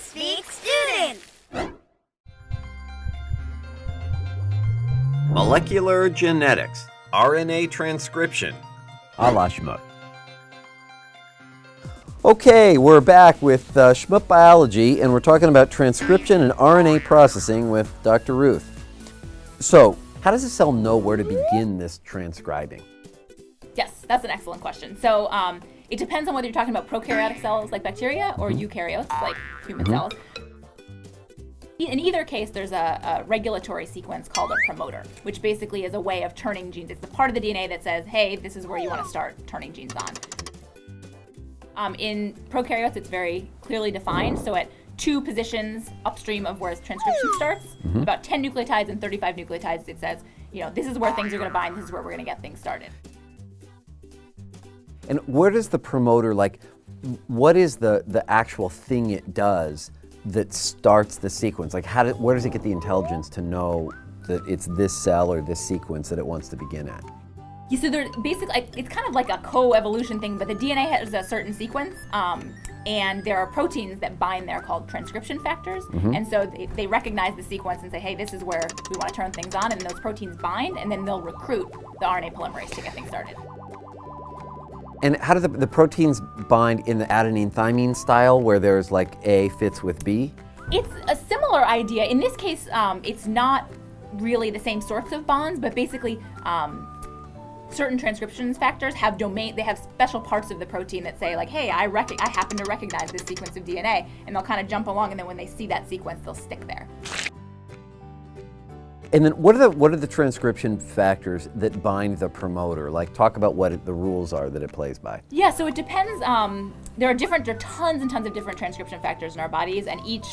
Speak Student! Molecular genetics, RNA transcription, a la Shmoop. Okay, we're back with Shmoop Biology, and we're talking about transcription and RNA processing with Dr. Ruth. So, how does a cell know where to begin this transcribing? Yes, that's an excellent question. So, it depends on whether you're talking about prokaryotic cells like bacteria or eukaryotes like human cells. In either case, there's a regulatory sequence called a promoter, which basically is a way of turning genes. It's the part of the DNA that says, hey, this is where you want to start turning genes on. In prokaryotes, it's very clearly defined. So at 2 positions upstream of where transcription starts, about 10 nucleotides and 35 nucleotides, it says, this is where things are going to bind, this is where we're going to get things started. And where does the promoter, what is the actual thing it does that starts the sequence? Where does it get the intelligence to know that it's this cell or this sequence that it wants to begin at? Yeah, so they're basically, it's kind of like a co-evolution thing, but the DNA has a certain sequence, and there are proteins that bind there called transcription factors, and so they recognize the sequence and say, hey, this is where we want to turn things on, and those proteins bind, and then they'll recruit the RNA polymerase to get things started. And how do the proteins bind in the adenine-thymine style, where there's A fits with B? It's a similar idea. In this case, it's not really the same sorts of bonds, but basically certain transcription factors have they have special parts of the protein that say hey, I happen to recognize this sequence of DNA, and they'll kind of jump along, and then when they see that sequence, they'll stick there. And then what are the transcription factors that bind the promoter? Talk about what the rules are that it plays by. Yeah, so it depends. There are tons and tons of different transcription factors in our bodies, and each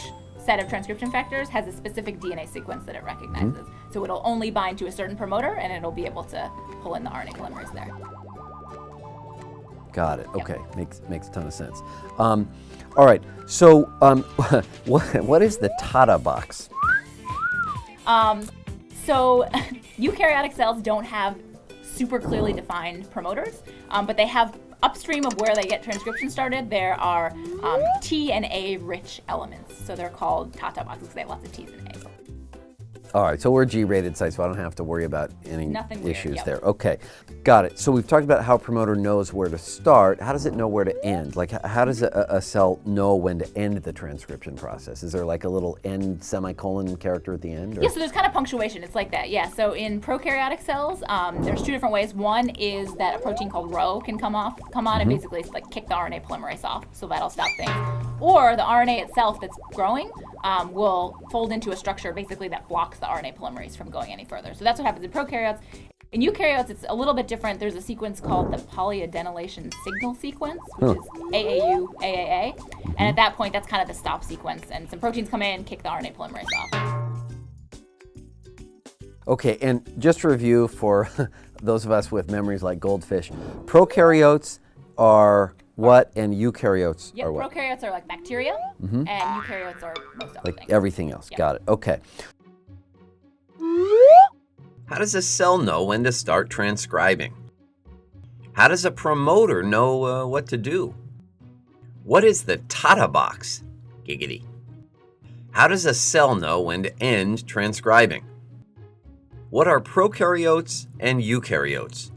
set of transcription factors has a specific DNA sequence that it recognizes. So it'll only bind to a certain promoter, and it'll be able to pull in the RNA polymerase there. Got it. Yep. Okay, makes a ton of sense. All right. So what is the Tata box? So eukaryotic cells don't have super clearly defined promoters, but they have upstream of where they get transcription started, there are T and A rich elements. So they're called Tata boxes because they have lots of T's and A's. All right, so we're G-rated site, so I don't have to worry about any issues yep. there. Okay, got it. So we've talked about how a promoter knows where to start. How does it know where to end? How does a cell know when to end the transcription process? Is there a little end semicolon character at the end? Or? Yeah, so there's kind of punctuation. It's like that, yeah. So in prokaryotic cells, there's 2 different ways. One is that a protein called Rho can come on and basically kick the RNA polymerase off, so that'll stop things. Or the RNA itself that's growing will fold into a structure basically that blocks the RNA polymerase from going any further. So that's what happens in prokaryotes. In eukaryotes, it's a little bit different. There's a sequence called the polyadenylation signal sequence, which is AAU, AAA. And at that point, that's kind of the stop sequence. And some proteins come in, kick the RNA polymerase off. Okay, and just to review for those of us with memories like goldfish, prokaryotes are what, and eukaryotes are what? Prokaryotes are like bacteria, and eukaryotes are most other things. Everything else. Yep. Got it. Okay. How does a cell know when to start transcribing? How does a promoter know what to do? What is the Tata box? Giggity. How does a cell know when to end transcribing? What are prokaryotes and eukaryotes?